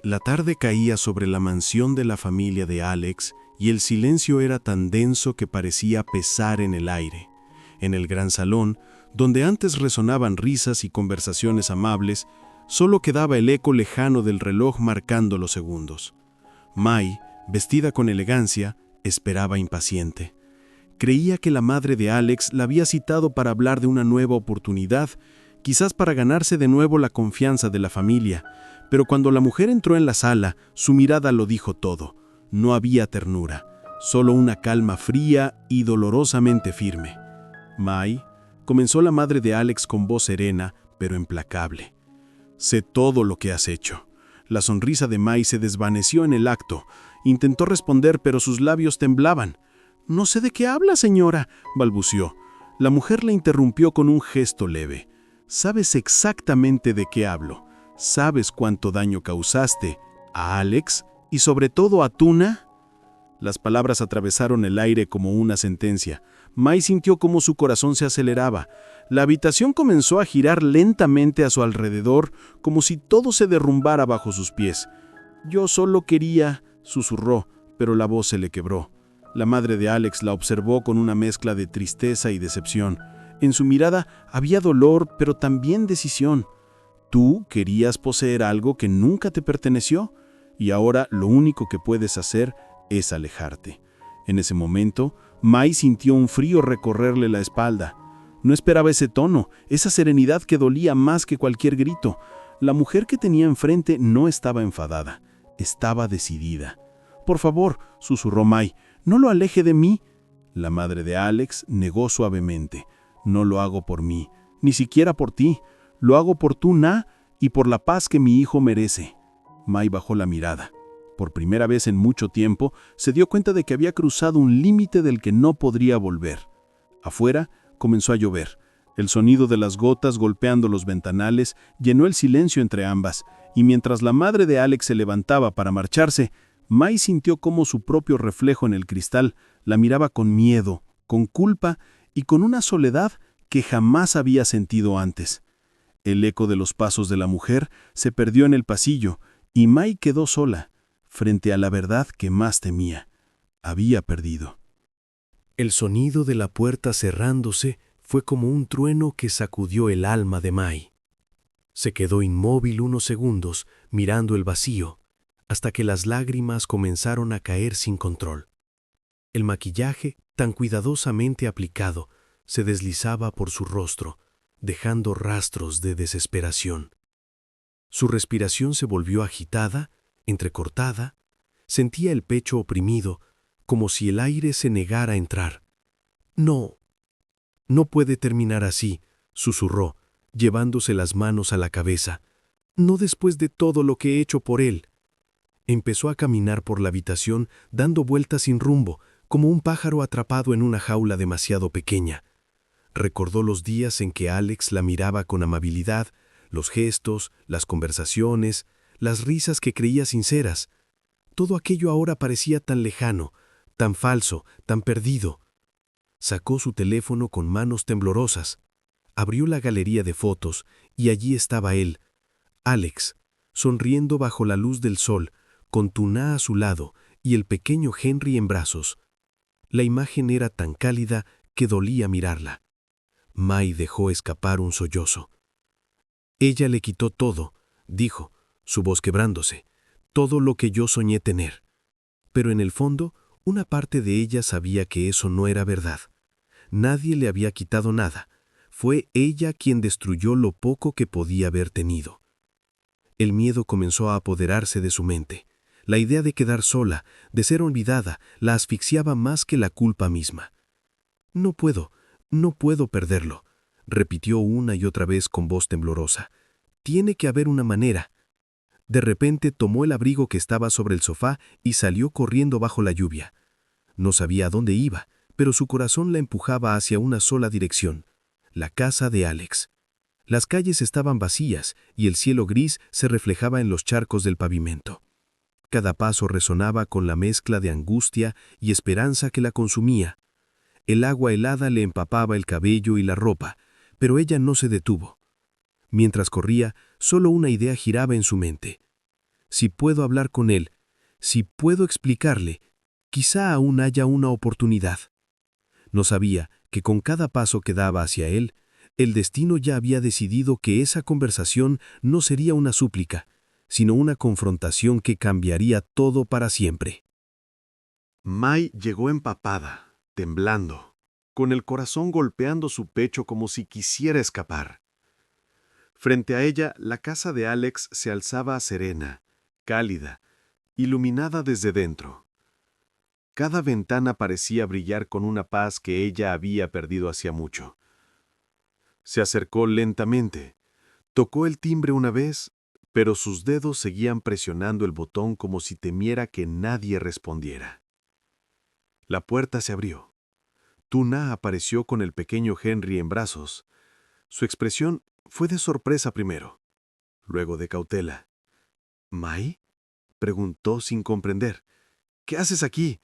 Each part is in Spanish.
La tarde caía sobre la mansión de la familia de Alex y el silencio era tan denso que parecía pesar en el aire. En el gran salón, donde antes resonaban risas y conversaciones amables, solo quedaba el eco lejano del reloj marcando los segundos. Mai, vestida con elegancia, esperaba impaciente. Creía que la madre de Alex la había citado para hablar de una nueva oportunidad, quizás para ganarse de nuevo la confianza de la familia, pero cuando la mujer entró en la sala, su mirada lo dijo todo. No había ternura, solo una calma fría y dolorosamente firme. Mai, comenzó la madre de Alex con voz serena, pero implacable. Sé todo lo que has hecho. La sonrisa de Mai se desvaneció en el acto. Intentó responder, pero sus labios temblaban. No sé de qué habla, señora, balbució. La mujer la interrumpió con un gesto leve. Sabes exactamente de qué hablo. Sabes cuánto daño causaste a Alex y sobre todo a Tuna. Las palabras atravesaron el aire como una sentencia. Mai sintió cómo su corazón se aceleraba. La habitación comenzó a girar lentamente a su alrededor, como si todo se derrumbara bajo sus pies. Yo solo quería, susurró, pero la voz se le quebró. La madre de Alex la observó con una mezcla de tristeza y decepción. En su mirada había dolor, pero también decisión. Tú querías poseer algo que nunca te perteneció, y ahora lo único que puedes hacer es alejarte. En ese momento, Mai sintió un frío recorrerle la espalda. No esperaba ese tono, esa serenidad que dolía más que cualquier grito. La mujer que tenía enfrente no estaba enfadada, estaba decidida. Por favor, susurró Mai, no lo aleje de mí. La madre de Alex negó suavemente. No lo hago por mí, ni siquiera por ti. Lo hago por Tuna y por la paz que mi hijo merece. Mai bajó la mirada. Por primera vez en mucho tiempo, se dio cuenta de que había cruzado un límite del que no podría volver. Afuera comenzó a llover. El sonido de las gotas golpeando los ventanales llenó el silencio entre ambas, y mientras la madre de Alex se levantaba para marcharse, Mai sintió cómo su propio reflejo en el cristal la miraba con miedo, con culpa y con una soledad que jamás había sentido antes. El eco de los pasos de la mujer se perdió en el pasillo, y Mai quedó sola, frente a la verdad que más temía. Había perdido. El sonido de la puerta cerrándose fue como un trueno que sacudió el alma de Mai. Se quedó inmóvil unos segundos, mirando el vacío, hasta que las lágrimas comenzaron a caer sin control. El maquillaje, tan cuidadosamente aplicado, se deslizaba por su rostro, dejando rastros de desesperación. Su respiración se volvió agitada, entrecortada, sentía el pecho oprimido, como si el aire se negara a entrar. No puede terminar así, susurró, llevándose las manos a la cabeza. No después de todo lo que he hecho por él. Empezó a caminar por la habitación, dando vueltas sin rumbo, como un pájaro atrapado en una jaula demasiado pequeña. Recordó los días en que Alex la miraba con amabilidad, los gestos, las conversaciones, las risas que creía sinceras. Todo aquello ahora parecía tan lejano, tan falso, tan perdido. Sacó su teléfono con manos temblorosas. Abrió la galería de fotos y allí estaba él, Alex, sonriendo bajo la luz del sol, con Tuna a su lado y el pequeño Henry en brazos. La imagen era tan cálida que dolía mirarla. Mai dejó escapar un sollozo. Ella le quitó todo, dijo, su voz quebrándose, todo lo que yo soñé tener. Pero en el fondo, una parte de ella sabía que eso no era verdad. Nadie le había quitado nada. Fue ella quien destruyó lo poco que podía haber tenido. El miedo comenzó a apoderarse de su mente. La idea de quedar sola, de ser olvidada, la asfixiaba más que la culpa misma. No puedo perderlo, repitió una y otra vez con voz temblorosa. Tiene que haber una manera. De repente tomó el abrigo que estaba sobre el sofá y salió corriendo bajo la lluvia. No sabía a dónde iba, pero su corazón la empujaba hacia una sola dirección, la casa de Alex. Las calles estaban vacías y el cielo gris se reflejaba en los charcos del pavimento. Cada paso resonaba con la mezcla de angustia y esperanza que la consumía. El agua helada le empapaba el cabello y la ropa, pero ella no se detuvo. Mientras corría, solo una idea giraba en su mente. Si puedo hablar con él, si puedo explicarle, quizá aún haya una oportunidad. No sabía que con cada paso que daba hacia él, el destino ya había decidido que esa conversación no sería una súplica, sino una confrontación que cambiaría todo para siempre. Mai llegó empapada, temblando, con el corazón golpeando su pecho como si quisiera escapar. Frente a ella, la casa de Alex se alzaba serena, cálida, iluminada desde dentro. Cada ventana parecía brillar con una paz que ella había perdido hacía mucho. Se acercó lentamente, tocó el timbre una vez, pero sus dedos seguían presionando el botón como si temiera que nadie respondiera. La puerta se abrió. Tuna apareció con el pequeño Henry en brazos. Su expresión fue de sorpresa primero, luego de cautela. ¿Mai? Preguntó sin comprender. ¿Qué haces aquí?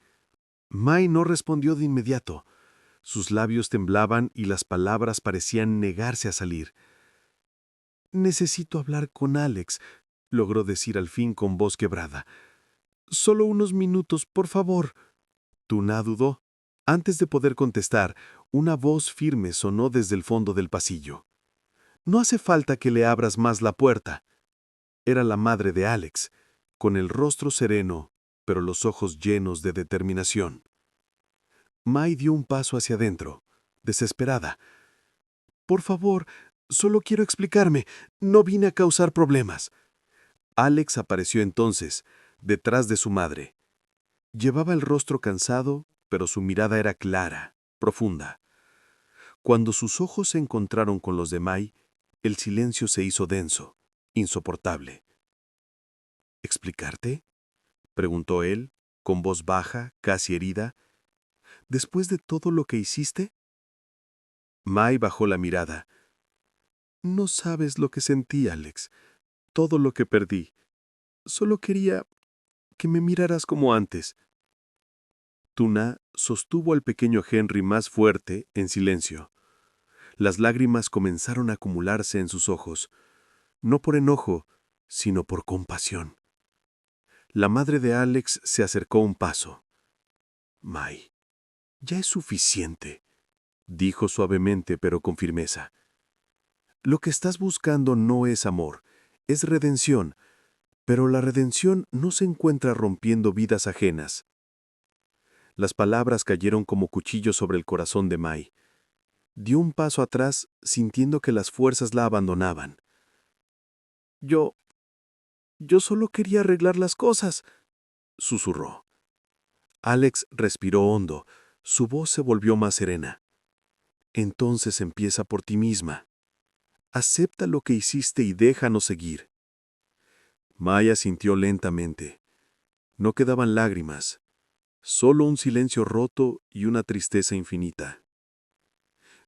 Mai no respondió de inmediato. Sus labios temblaban y las palabras parecían negarse a salir. «Necesito hablar con Alex», logró decir al fin con voz quebrada. «Solo unos minutos, por favor». Tuna dudó. Antes de poder contestar, una voz firme sonó desde el fondo del pasillo. «No hace falta que le abras más la puerta». Era la madre de Alex, con el rostro sereno, pero los ojos llenos de determinación. Mai dio un paso hacia adentro, desesperada. «Por favor, solo quiero explicarme. No vine a causar problemas». Alex apareció entonces, detrás de su madre. Llevaba el rostro cansado, pero su mirada era clara, profunda. Cuando sus ojos se encontraron con los de Mai, el silencio se hizo denso, insoportable. «¿Explicarte?», preguntó él, con voz baja, casi herida. «¿Después de todo lo que hiciste?». Mai bajó la mirada. «No sabes lo que sentí, Alex, todo lo que perdí. Solo quería que me miraras como antes». Tuna sostuvo al pequeño Henry más fuerte, en silencio. Las lágrimas comenzaron a acumularse en sus ojos, no por enojo, sino por compasión. La madre de Alex se acercó un paso. «Mai, ya es suficiente», dijo suavemente pero con firmeza. «Lo que estás buscando no es amor, es redención, pero la redención no se encuentra rompiendo vidas ajenas». Las palabras cayeron como cuchillos sobre el corazón de Mai. Dio un paso atrás, sintiendo que las fuerzas la abandonaban. Yo solo quería arreglar las cosas», susurró. Alex respiró hondo. Su voz se volvió más serena. «Entonces empieza por ti misma. Acepta lo que hiciste y déjanos seguir». Maya sintió lentamente. No quedaban lágrimas, solo un silencio roto y una tristeza infinita.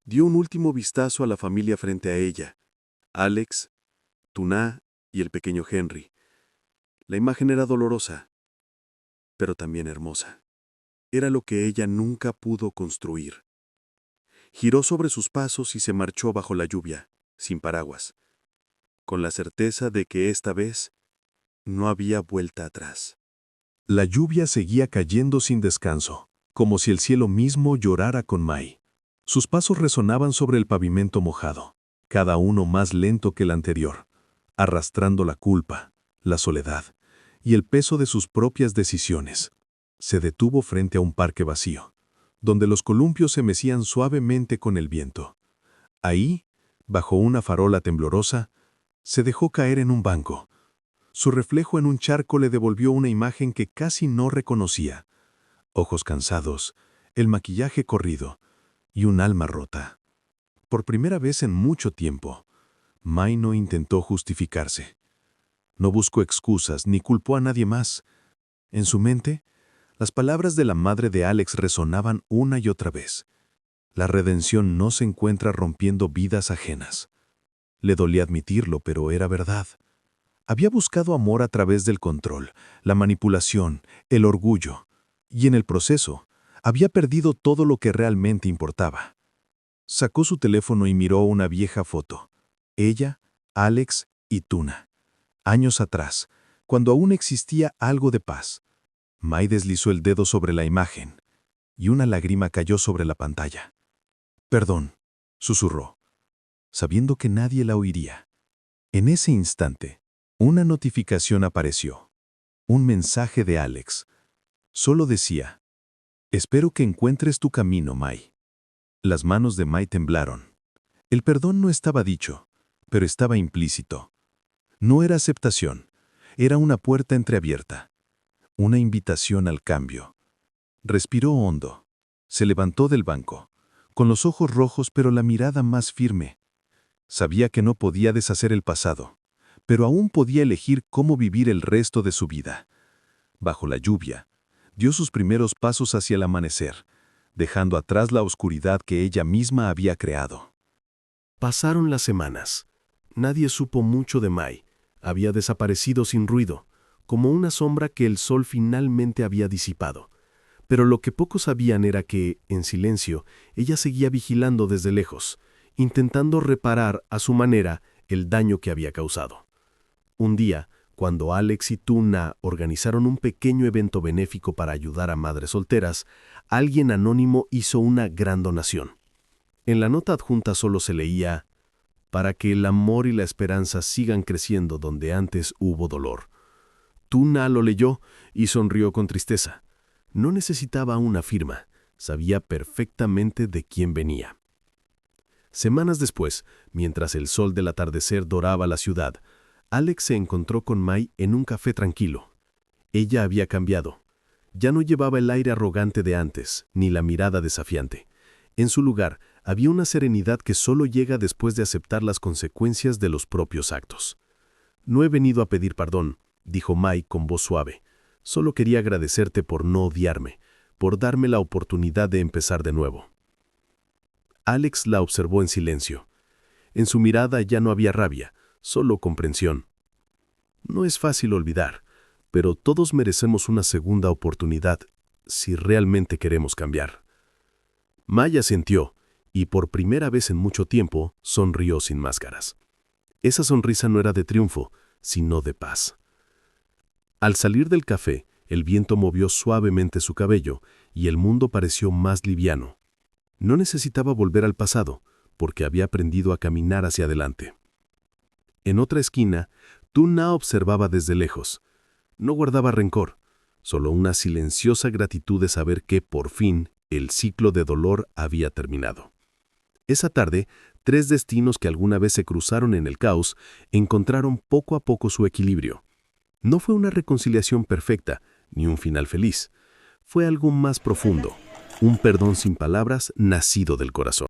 Dio un último vistazo a la familia frente a ella, Alex, Tuna y el pequeño Henry. La imagen era dolorosa, pero también hermosa. Era lo que ella nunca pudo construir. Giró sobre sus pasos y se marchó bajo la lluvia, sin paraguas, con la certeza de que esta vez no había vuelta atrás. La lluvia seguía cayendo sin descanso, como si el cielo mismo llorara con Mai. Sus pasos resonaban sobre el pavimento mojado, cada uno más lento que el anterior, arrastrando la culpa, la soledad y el peso de sus propias decisiones. Se detuvo frente a un parque vacío, donde los columpios se mecían suavemente con el viento. Ahí, bajo una farola temblorosa, se dejó caer en un banco. Su reflejo en un charco le devolvió una imagen que casi no reconocía. Ojos cansados, el maquillaje corrido y un alma rota. Por primera vez en mucho tiempo, Mai no intentó justificarse. No buscó excusas ni culpó a nadie más. En su mente, las palabras de la madre de Alex resonaban una y otra vez. La redención no se encuentra rompiendo vidas ajenas. Le dolía admitirlo, pero era verdad. Había buscado amor a través del control, la manipulación, el orgullo, y en el proceso había perdido todo lo que realmente importaba. Sacó su teléfono y miró una vieja foto. Ella, Alex y Tuna. Años atrás, cuando aún existía algo de paz. Mai deslizó el dedo sobre la imagen, y una lágrima cayó sobre la pantalla. «Perdón», susurró, sabiendo que nadie la oiría. En ese instante, una notificación apareció. Un mensaje de Alex. Solo decía: «Espero que encuentres tu camino, Mai». Las manos de Mai temblaron. El perdón no estaba dicho, pero estaba implícito. No era aceptación, era una puerta entreabierta. Una invitación al cambio. Respiró hondo. Se levantó del banco, con los ojos rojos pero la mirada más firme. Sabía que no podía deshacer el pasado, pero aún podía elegir cómo vivir el resto de su vida. Bajo la lluvia, dio sus primeros pasos hacia el amanecer, dejando atrás la oscuridad que ella misma había creado. Pasaron las semanas. Nadie supo mucho de Mai. Había desaparecido sin ruido, como una sombra que el sol finalmente había disipado. Pero lo que pocos sabían era que, en silencio, ella seguía vigilando desde lejos, intentando reparar a su manera el daño que había causado. Un día, cuando Alex y Tuna organizaron un pequeño evento benéfico para ayudar a madres solteras, alguien anónimo hizo una gran donación. En la nota adjunta solo se leía: «Para que el amor y la esperanza sigan creciendo donde antes hubo dolor». Tuna lo leyó y sonrió con tristeza. No necesitaba una firma, sabía perfectamente de quién venía. Semanas después, mientras el sol del atardecer doraba la ciudad, Alex se encontró con Mai en un café tranquilo. Ella había cambiado. Ya no llevaba el aire arrogante de antes, ni la mirada desafiante. En su lugar, había una serenidad que solo llega después de aceptar las consecuencias de los propios actos. «No he venido a pedir perdón», dijo Mai con voz suave. «Solo quería agradecerte por no odiarme, por darme la oportunidad de empezar de nuevo». Alex la observó en silencio. En su mirada ya no había rabia, solo comprensión. No es fácil olvidar, pero todos merecemos una segunda oportunidad si realmente queremos cambiar. Mai asintió, y por primera vez en mucho tiempo sonrió sin máscaras. Esa sonrisa no era de triunfo, sino de paz. Al salir del café, el viento movió suavemente su cabello y el mundo pareció más liviano. No necesitaba volver al pasado, porque había aprendido a caminar hacia adelante. En otra esquina, Tuna observaba desde lejos. No guardaba rencor, solo una silenciosa gratitud de saber que, por fin, el ciclo de dolor había terminado. Esa tarde, 3 destinos que alguna vez se cruzaron en el caos encontraron poco a poco su equilibrio. No fue una reconciliación perfecta, ni un final feliz. Fue algo más profundo, un perdón sin palabras nacido del corazón.